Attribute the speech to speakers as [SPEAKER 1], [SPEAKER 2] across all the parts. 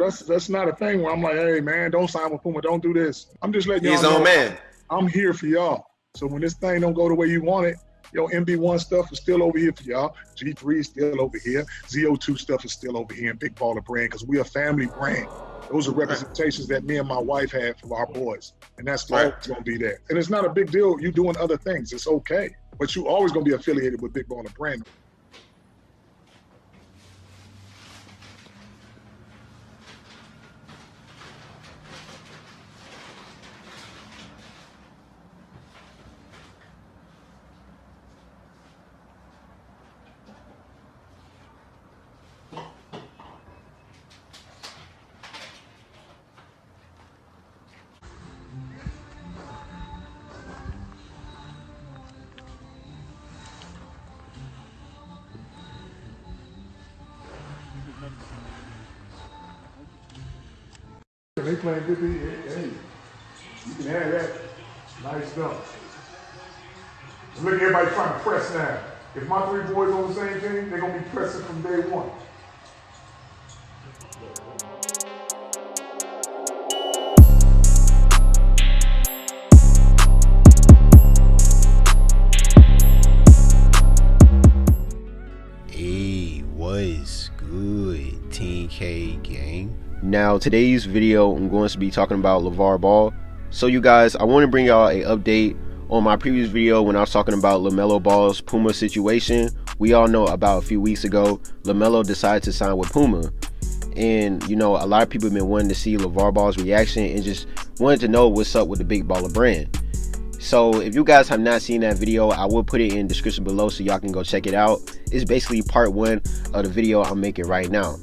[SPEAKER 1] that's not a thing where I'm like, hey man, don't sign with Puma, don't do this. I'm just letting y'all
[SPEAKER 2] He's on
[SPEAKER 1] know
[SPEAKER 2] man.
[SPEAKER 1] I'm here for y'all. So when this thing don't go the way you want it, MB1 stuff is still over here for y'all. G3 is still over here. ZO2 stuff is still over here. And Big Baller Brand, because we a family brand. Those are representations that me and my wife have for our boys. And that's always going to be there. And it's not a big deal you doing other things. It's okay. But you always going to be affiliated with Big Baller Brand. They playing good. Hey, you can have that. Nice stuff. Look at everybody trying to press now. If my three boys on the same team, they're going to be pressing from day one.
[SPEAKER 3] Hey, what's good, 10K gang? Now today's video I'm going to be talking about LaVar Ball. So you guys, I want to bring y'all an update on my previous video when I was talking about LaMelo Ball's Puma situation. We all know about a few weeks ago LaMelo decided to sign with Puma, and a lot of people have been wanting to see LaVar Ball's reaction and just wanted to know what's up with the Big Baller Brand. So if you guys have not seen that video, I will put it in the description below so y'all can go check it out. It's basically part 1 of the video I'm making right now.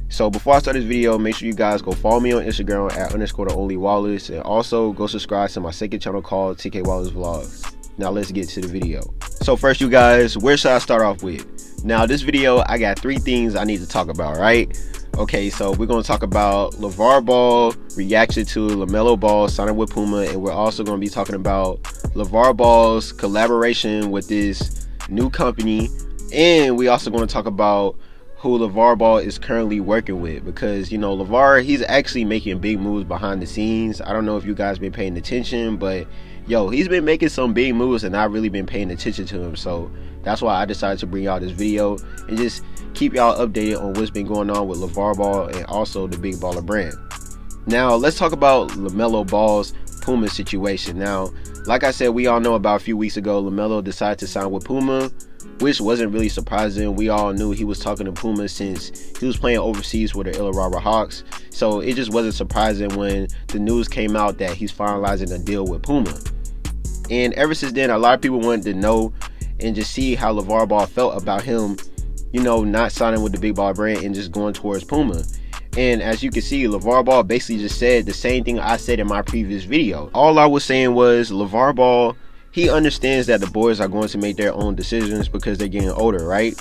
[SPEAKER 3] So before I start this video, make sure you guys go follow me on Instagram at _theonlywallace, and also go subscribe to my second channel called TK Wallace Vlogs. Now let's get to the video. So first, you guys, where should I start off with? Now this video, I got 3 things I need to talk about, right? Okay, so we're going to talk about LaVar Ball reaction to LaMelo Ball signing with Puma, and we're also going to be talking about LaVar Ball's collaboration with this new company, and we also going to talk about who LaVar Ball is currently working with, because LaVar, he's actually making big moves behind the scenes. I don't know if you guys been paying attention, but he's been making some big moves and I've really been paying attention to him. So that's why I decided to bring y'all this video and just keep y'all updated on what's been going on with LaVar Ball and also the Big Baller Brand. Now let's talk about LaMelo Ball's Puma situation. Now, like I said, we all know about a few weeks ago LaMelo decided to sign with Puma, which wasn't really surprising. We all knew he was talking to Puma since he was playing overseas with the Illawarra Hawks. So it just wasn't surprising when the news came out that he's finalizing a deal with Puma. And ever since then, a lot of people wanted to know and just see how LaVar Ball felt about him, not signing with the Big Baller Brand and just going towards Puma. And as you can see, LaVar Ball basically just said the same thing I said in my previous video. All I was saying was LaVar Ball, he understands that the boys are going to make their own decisions because they're getting older, right?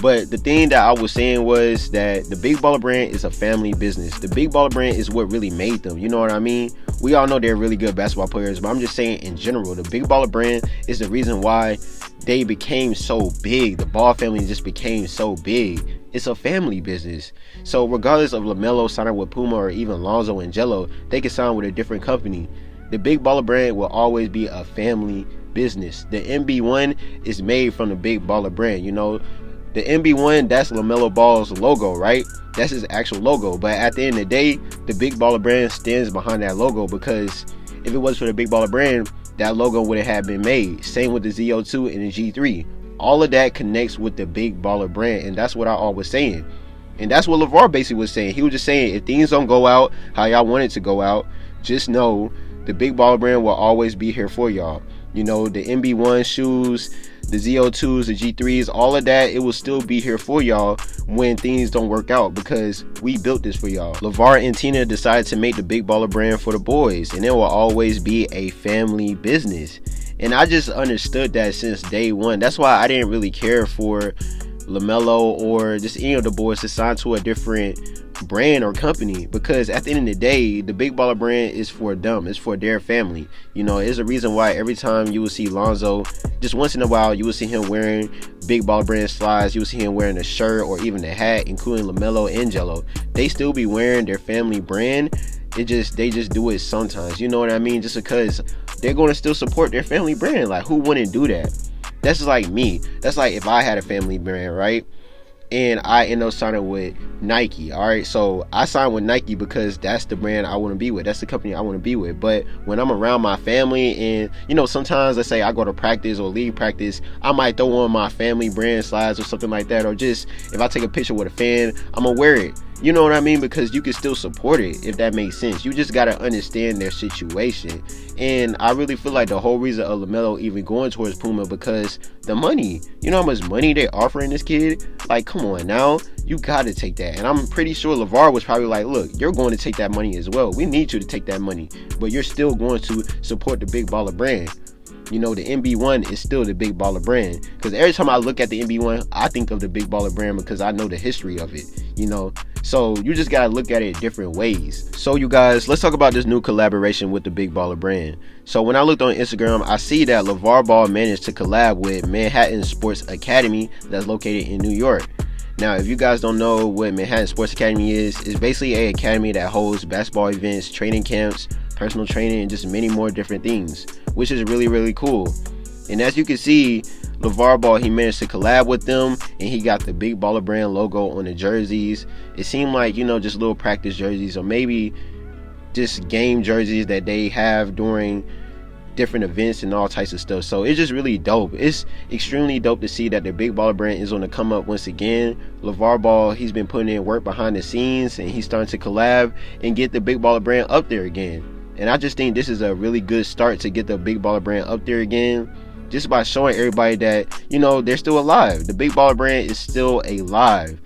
[SPEAKER 3] But the thing that I was saying was that the Big Baller Brand is a family business. The Big Baller Brand is what really made them, you know what I mean? We all know they're really good basketball players, but I'm just saying in general, the Big Baller Brand is the reason why they became so big. The Ball family just became so big. It's a family business. So regardless of LaMelo signing with Puma or even Lonzo and Jello, they can sign with a different company. The Big Baller Brand will always be a family business. The MB1 is made from the Big Baller Brand. The MB1, that's LaMelo Ball's logo, right? That's his actual logo. But at the end of the day, the Big Baller Brand stands behind that logo, because if it was for the Big Baller Brand, that logo wouldn't have been made. Same with the ZO2 and the G3. All of that connects with the Big Baller Brand, and that's what I always saying. And that's what LaVar basically was saying. He was just saying, if things don't go out how y'all want it to go out, just know the Big Baller Brand will always be here for y'all. The MB1 shoes, the ZO2s, the G3s, all of that, it will still be here for y'all when things don't work out, because we built this for y'all. LaVar and Tina decided to make the Big Baller Brand for the boys, and it will always be a family business. And I just understood that since day one. That's why I didn't really care for LaMelo or just any of the boys to sign to a different brand or company, because at the end of the day, the Big Baller brand is for them, it's for their family. You know, it's a reason why every time you will see Lonzo, just once in a while you will see him wearing Big Baller brand slides, you will see him wearing a shirt or even a hat, including LaMelo and Jello. They still be wearing their family brand. They just do it sometimes, you know what I mean, just because they're going to still support their family brand. Like, who wouldn't do that? That's just like me. That's like if I had a family brand, right, and I end up signing with Nike. All right, so I signed with Nike because that's the brand I want to be with, that's the company I want to be with. But when I'm around my family, and you know, sometimes let's say I go to practice or league practice, I might throw on my family brand slides or something like that, or just if I take a picture with a fan, I'm gonna wear it. You know what I mean? Because you can still support it, if that makes sense. You just gotta understand their situation. And I really feel like the whole reason of LaMelo even going towards Puma, because the money. You know how much money they're offering this kid? Like, come on now, you gotta take that. And I'm pretty sure LaVar was probably like, look, you're going to take that money as well. We need you to take that money, but you're still going to support the Big Baller brand. You know, the NB1 is still the Big Baller brand, because every time I look at the NB1, I think of the Big Baller brand because I know the history of it, you know. So you just gotta look at it different ways. So you guys, let's talk about this new collaboration with the Big Baller brand. So when I looked on Instagram, I see that LaVar Ball managed to collab with Manhattan Sports Academy that's located in New York. Now, if you guys don't know what Manhattan Sports Academy is, it's basically an academy that holds basketball events, training camps, personal training, and just many more different things, which is really, really cool. And as you can see, LaVar Ball, he managed to collab with them, and he got the Big Baller brand logo on the jerseys. It seemed like, you know, just little practice jerseys, or maybe just game jerseys that they have during different events and all types of stuff. So it's just really dope. It's extremely dope to see that the Big Baller brand is on the come up once again. LaVar Ball, he's been putting in work behind the scenes, and he's starting to collab and get the Big Baller brand up there again. And I just think this is a really good start to get the Big Baller brand up there again, just by showing everybody that, you know, they're still alive. The Big Baller brand is still alive.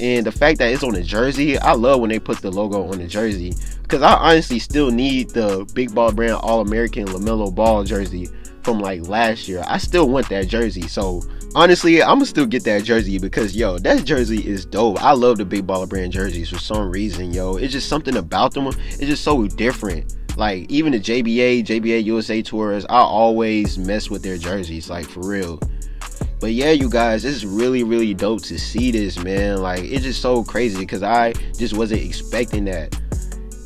[SPEAKER 3] And the fact that it's on the jersey, I love when they put the logo on the jersey, because I honestly still need the Big Baller brand All-American LaMelo Ball jersey from like last year. I still want that jersey. So honestly, I'm gonna still get that jersey, because yo, that jersey is dope. I love the Big Baller brand jerseys for some reason, yo. It's just something about them. It's just so different. Like, even the JBA USA tours, I always mess with their jerseys, like, for real. But yeah, you guys, it's really, really dope to see this, man. Like, it's just so crazy, because I just wasn't expecting that.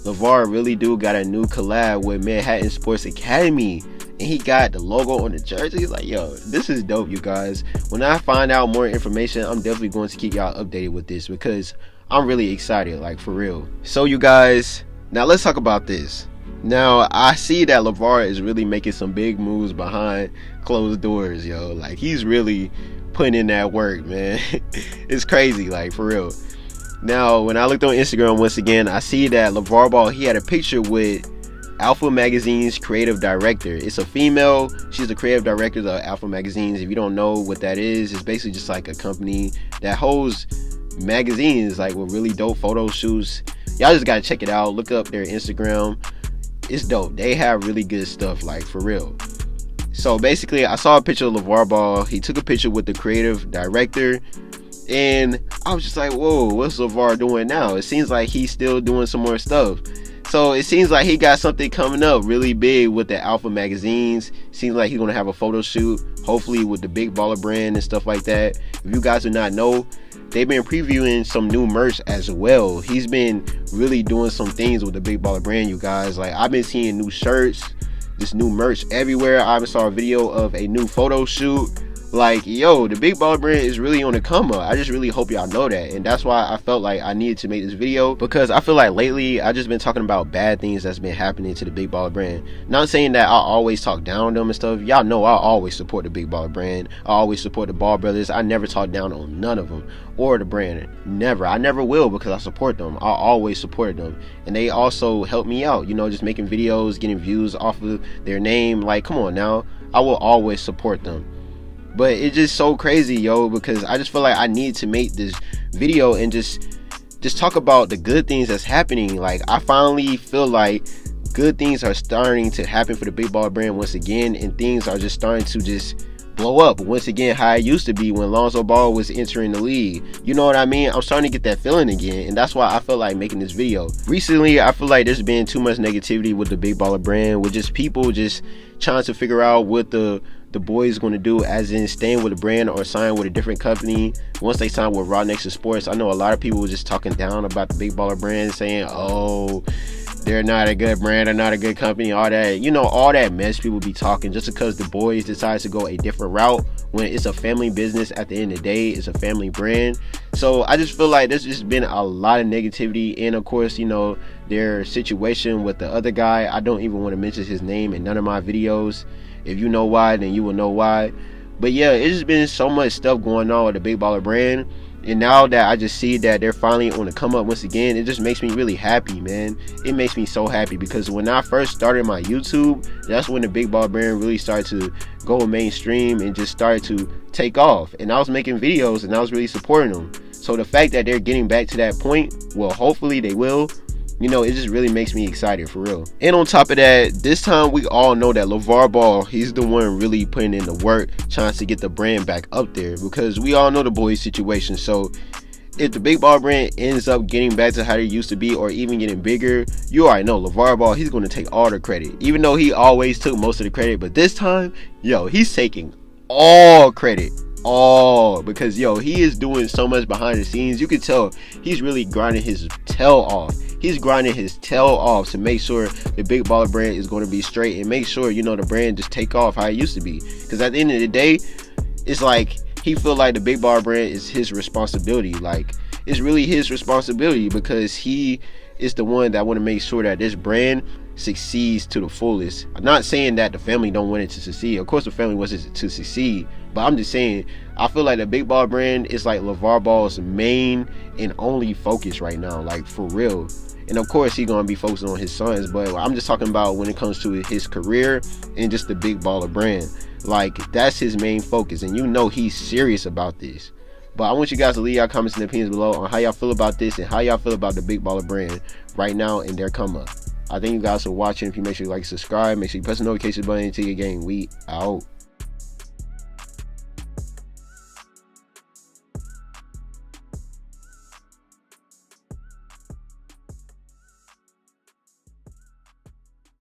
[SPEAKER 3] LaVar really do got a new collab with Manhattan Sports Academy, and he got the logo on the jersey. Like, yo, this is dope, you guys. When I find out more information, I'm definitely going to keep y'all updated with this, because I'm really excited, like, for real. So you guys, now let's talk about this. Now, I see that LaVar is really making some big moves behind closed doors, yo. Like, he's really putting in that work, man. It's crazy, like, for real. Now, when I looked on Instagram once again, I see that LaVar Ball, he had a picture with Alpha Magazine's creative director. It's a female. She's the creative director of Alpha Magazines. If you don't know what that is, it's basically just like a company that holds magazines, like, with really dope photo shoots. Y'all just gotta check it out. Look up their Instagram. It's dope. They have really good stuff, like, for real. So basically, I saw a picture of LaVar Ball. He took a picture with the creative director, and I was just like, whoa, what's LaVar doing now? It seems like he's still doing some more stuff. So it seems like he got something coming up really big with the Alpha Magazines. Seems like he's gonna have a photo shoot, hopefully with the Big Baller brand and stuff like that. If you guys do not know, they've been previewing some new merch as well. He's been really doing some things with the Big Baller brand, you guys. Like, I've been seeing new shirts, this new merch everywhere. I even saw a video of a new photo shoot. Like, yo, the Big Baller brand is really on the come up. I just really hope y'all know that. And that's why I felt like I needed to make this video, because I feel like lately I just been talking about bad things that's been happening to the Big Baller brand. Not saying that I always talk down on them and stuff. Y'all know I always support the Big Baller brand. I always support the Ball brothers. I never talk down on none of them or the brand. Never. I never will, because I support them. I always supported them. And they also help me out, you know, just making videos, getting views off of their name. Like, come on now. I will always support them. But it's just so crazy, yo, because I just feel like I need to make this video and just talk about the good things that's happening. Like, I finally feel like good things are starting to happen for the Big Baller brand once again, and things are just starting to just blow up once again how it used to be when Lonzo Ball was entering the league. You know what I mean? I'm starting to get that feeling again, and that's why I feel like making this video. Recently, I feel like there's been too much negativity with the Big Baller brand, with just people just trying to figure out what the boys going to do, as in staying with a brand or sign with a different company once they sign with Raw Nation Sports. I know a lot of people were just talking down about the Big Baller brand, saying, oh, they're not a good brand, they're not a good company, all that, you know, all that mess people be talking just because the boys decide to go a different route when it's a family business. At the end of the day, it's a family brand. So I just feel like there's just been a lot of negativity, and of course, you know, their situation with the other guy. I don't even want to mention his name in none of my videos. If you know why, then you will know why. But yeah, it's just been so much stuff going on with the Big Baller brand. And now that I just see that they're finally on the come up once again, it just makes me really happy, man. It makes me so happy, because when I first started my YouTube, that's when the Big Baller brand really started to go mainstream and just started to take off. And I was making videos and I was really supporting them. So the fact that they're getting back to that point, well, hopefully they will. You know, it just really makes me excited, for real. And on top of that, this time we all know that LaVar Ball, he's the one really putting in the work, trying to get the brand back up there, because we all know the boys' situation. So if the Big Ball brand ends up getting back to how they used to be, or even getting bigger, you already know LaVar Ball, he's going to take all the credit, even though he always took most of the credit. But this time, yo, he's taking all credit. All, because yo, he is doing so much behind the scenes. You can tell he's really grinding his tail off. He's grinding his tail off to make sure the Big Baller brand is going to be straight, and make sure, you know, the brand just take off how it used to be. Because at the end of the day, it's like he feel like the Big Baller brand is his responsibility. Like, it's really his responsibility, because he is the one that want to make sure that this brand succeeds to the fullest. I'm not saying that the family don't want it to succeed. Of course the family wants it to succeed, but I'm just saying I feel like the Big Ball brand is like LaVar Ball's main and only focus right now, like for real. And of course he's gonna be focused on his sons, but I'm just talking about when it comes to his career and just the Big Baller brand. Like, that's his main focus, and you know he's serious about this. But I want you guys to leave your comments and opinions below on how y'all feel about this, and how y'all feel about the Big Baller brand right now and their come up. I thank you guys for watching. If you make sure you like and subscribe, make sure you press the notification button to your game. We out.